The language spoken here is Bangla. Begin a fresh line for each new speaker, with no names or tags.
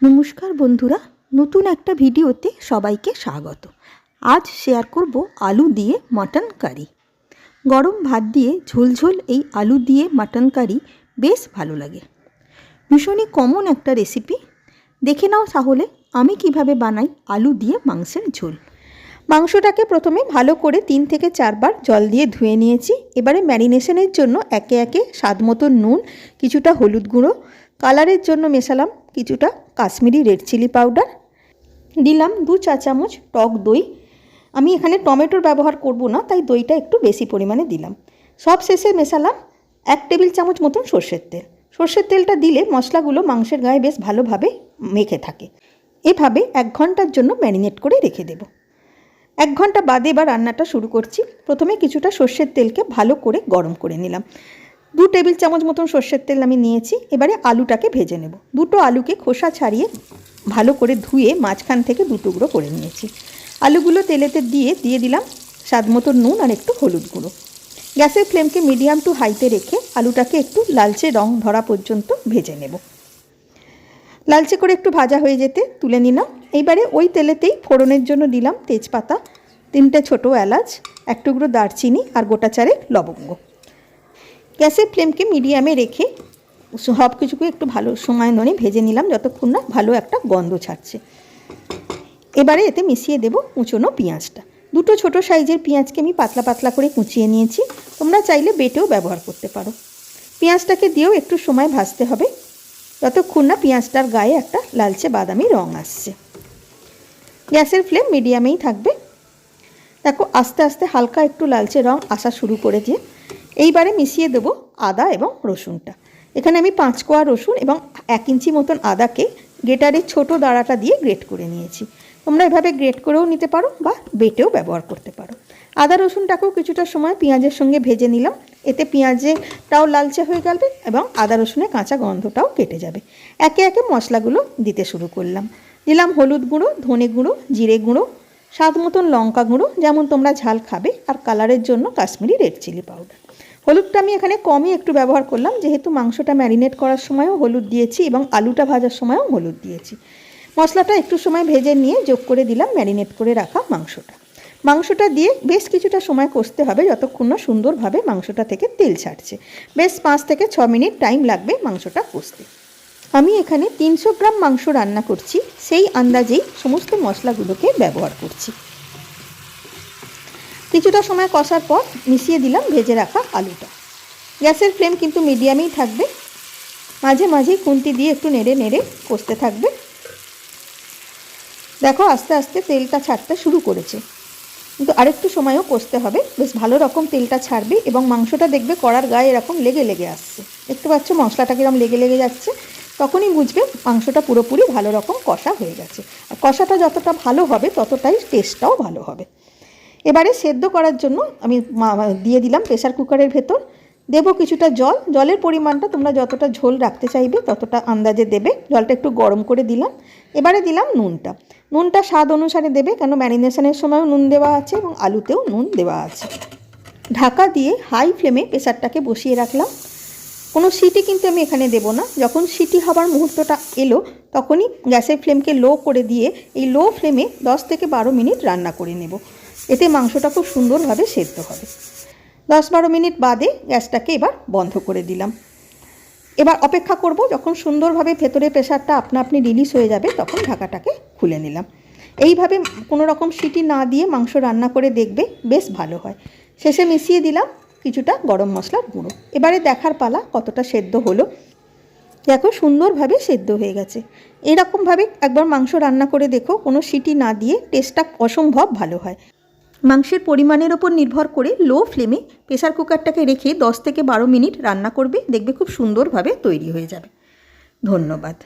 নমস্কার বন্ধুরা, নতুন একটা ভিডিওতে সবাইকে স্বাগত। আজ শেয়ার করব আলু দিয়ে মাটন কারি। গরম ভাত দিয়ে ঝোলঝোল এই আলু দিয়ে মাটন কারি বেশ ভালো লাগে। ভীষণই কমন একটা রেসিপি। দেখে নাও তাহলে আমি কিভাবে বানাই আলু দিয়ে মাংসের ঝোল। মাংসটাকে প্রথমে ভালো করে 3 থেকে 4 বার জল দিয়ে ধুয়ে নিয়েছি। এবারে ম্যারিনেশনের জন্য একে একে স্বাদ মতো নুন, কিছুটা হলুদ গুঁড়ো, কালারের জন্য মেশালাম কিছুটা কাশ্মীরি রেড চিলি পাউডার, দিলাম 2 চা চামচ টক দই। আমি এখানে টমেটোর ব্যবহার করব না, তাই দইটা একটু বেশি পরিমাণে দিলাম। সব শেষে মেশালাম 1 টেবিল চামচ মতন সর্ষের তেল। সর্ষের তেলটা দিলে মশলাগুলো মাংসের গায়ে বেশ ভালোভাবে মেখে থাকে। এভাবে 1 ঘন্টার জন্য ম্যারিনেট করে রেখে দেব। 1 ঘন্টা বাদে এবার রান্নাটা শুরু করছি। প্রথমে কিছুটা সর্ষের তেলকে ভালো করে গরম করে নিলাম। 2 টেবিল চামচ মতন সর্ষের তেল আমি নিয়েছি। এবারে আলুটাকে ভেজে নেব। দুটো আলুকে খোসা ছাড়িয়ে ভালো করে ধুয়ে মাঝখান থেকে 2 টুকরো করে নিয়েছি। আলুগুলো তেলেতে দিয়ে দিলাম স্বাদ মতো নুন আর একটু হলুদ গুঁড়ো। গ্যাসের ফ্লেমকে মিডিয়াম টু হাইতে রেখে আলুটাকে একটু লালচে রং ধরা পর্যন্ত ভেজে নেব। লালচে করে একটু ভাজা হয়ে যেতে তুলে নিলাম। এইবারে ওই তেলেতেই ফোড়নের জন্য দিলাম তেজপাতা, 3টে ছোটো এলাচ, 1 টুকরো দারচিনি আর গোটা 4 লবঙ্গ। গ্যাসের ফ্লেমকে মিডিয়ামে রেখে সব কিছুকে একটু ভালো সময় ধরে ভেজে নিলাম যতক্ষণ না ভালো একটা গন্ধ ছাড়ছে। এবারে এতে মিশিয়ে দেব কুচনো পেঁয়াজটা। 2টো ছোটো সাইজের পেঁয়াজকে আমি পাতলা পাতলা করে কুচিয়ে নিয়েছি। তোমরা চাইলে বেটেও ব্যবহার করতে পারো। পেঁয়াজটাকে দিয়েও একটু সময় ভাজতে হবে যতক্ষণ না পেঁয়াজটার গায়ে একটা লালচে বাদামি রং আসছে। গ্যাসের ফ্লেম মিডিয়ামেই থাকবে। দেখো আস্তে আস্তে হালকা একটু লালচে রং আসা শুরু করেছে। এইবারে মিশিয়ে দেবো আদা এবং রসুনটা। এখানে আমি 5 কোয়া রসুন এবং 1 ইঞ্চি মতন আদাকে গ্রেটারের ছোটো দাঁড়াটা দিয়ে গ্রেট করে নিয়েছি। তোমরা এভাবে গ্রেট করেও নিতে পারো বা বেটেও ব্যবহার করতে পারো। আদা রসুনটাকেও কিছুটা সময় পেঁয়াজের সঙ্গে ভেজে নিলাম। এতে পেঁয়াজটাও লালচে হয়ে যাবে এবং আদা রসুনের কাঁচা গন্ধটাও কেটে যাবে। একে একে মশলাগুলো দিতে শুরু করলাম। দিলাম হলুদ গুঁড়ো, ধনে গুঁড়ো, জিরে গুঁড়ো, স্বাদ মতন লঙ্কা গুঁড়ো যেমন তোমরা ঝাল খাবে, আর কালারের জন্য কাশ্মীরি রেড চিলি পাউডার। হলুদটা আমি এখানে কমই একটু ব্যবহার করলাম, যেহেতু মাংসটা ম্যারিনেট করার সময়ও হলুদ দিয়েছি এবং আলুটা ভাজার সময়ও হলুদ দিয়েছি। মশলাটা একটু সময় ভেজে নিয়ে যোগ করে দিলাম ম্যারিনেট করে রাখা মাংসটা দিয়ে বেশ কিছুটা সময় কষতে হবে যতক্ষণ না সুন্দরভাবে মাংসটা থেকে তেল ছাড়ছে। বেশ 5 থেকে 6 মিনিট টাইম লাগবে মাংসটা কষতে। আমি এখানে 300 গ্রাম মাংস রান্না করছি, সেই আন্দাজেই সমস্ত মশলাগুলোকে ব্যবহার করছি। কিছুটা সময় কষার পর মিশিয়ে দিলাম ভেজে রাখা আলুটা। গ্যাসের ফ্লেম কিন্তু মিডিয়ামেই থাকবে। মাঝে মাঝে খুন্তি দিয়ে একটু নেড়ে নেড়ে কষতে থাকবে। দেখো আস্তে আস্তে তেলটা ছাড়তে শুরু করেছে, কিন্তু আরেকটু সময়ও কষতে হবে। বেশ ভালো রকম তেলটা ছাড়বে এবং মাংসটা দেখবে কড়ার গায়ে এরকম লেগে লেগে আসছে। দেখতে পাচ্ছ মশলাটা কিরকম লেগে লেগে যাচ্ছে, তখনই বুঝবে মাংসটা পুরোপুরি ভালো রকম কষা হয়ে গেছে। আর কষাটা যতটা ভালো হবে ততটাই টেস্টটাও ভালো হবে। এবারে সেদ্ধ করার জন্য আমি দিয়ে দিলাম প্রেসার কুকারের ভেতর। দেবো কিছুটা জল। জলের পরিমাণটা তোমরা যতটা ঝোল রাখতে চাইবে ততটা আন্দাজে দেবে। জলটা একটু গরম করে দিলাম। এবারে দিলাম নুনটা স্বাদ অনুসারে দেবে, কেন ম্যারিনেশনের সময়ও নুন দেওয়া আছে এবং আলুতেও নুন দেওয়া আছে। ঢাকা দিয়ে হাই ফ্লেমে প্রেসারটাকে বসিয়ে রাখলাম। কোনো সিটি কিন্তু আমি এখানে দেবো না। যখন সিটি হবার মুহূর্তটা এলো তখনই গ্যাসের ফ্লেমকে লো করে দিয়ে এই লো ফ্লেমে 10 থেকে 12 মিনিট রান্না করে নেব। এতে মাংসটা খুব সুন্দরভাবে সেদ্ধ হবে। 10-12 মিনিট বাদে গ্যাসটাকে এবার বন্ধ করে দিলাম। এবার অপেক্ষা করব যখন সুন্দরভাবে ভেতরে প্রেসারটা আপনা আপনি রিলিজ হয়ে যাবে, তখন ঢাকাটাকে খুলে নিলাম। এইভাবে কোনো রকম সিটি না দিয়ে মাংস রান্না করে দেখবে, বেশ ভালো হয়। শেষে মিশিয়ে দিলাম কিছুটা গরম মশলার গুঁড়ো। এবারে দেখার পালা কতটা সেদ্ধ হলো। দেখো সুন্দরভাবে সেদ্ধ হয়ে গেছে। এরকমভাবে একবার মাংস রান্না করে দেখো, কোনো সিটি না দিয়ে টেস্টটা অসম্ভব ভালো হয়। মাংসের পরিমাণের ওপর নির্ভর করে লো ফ্লেমে প্রেসার কুকারটাকে রেখে 10 থেকে 12 মিনিট রান্না করবে, দেখবে খুব সুন্দরভাবে তৈরি হয়ে যাবে। ধন্যবাদ।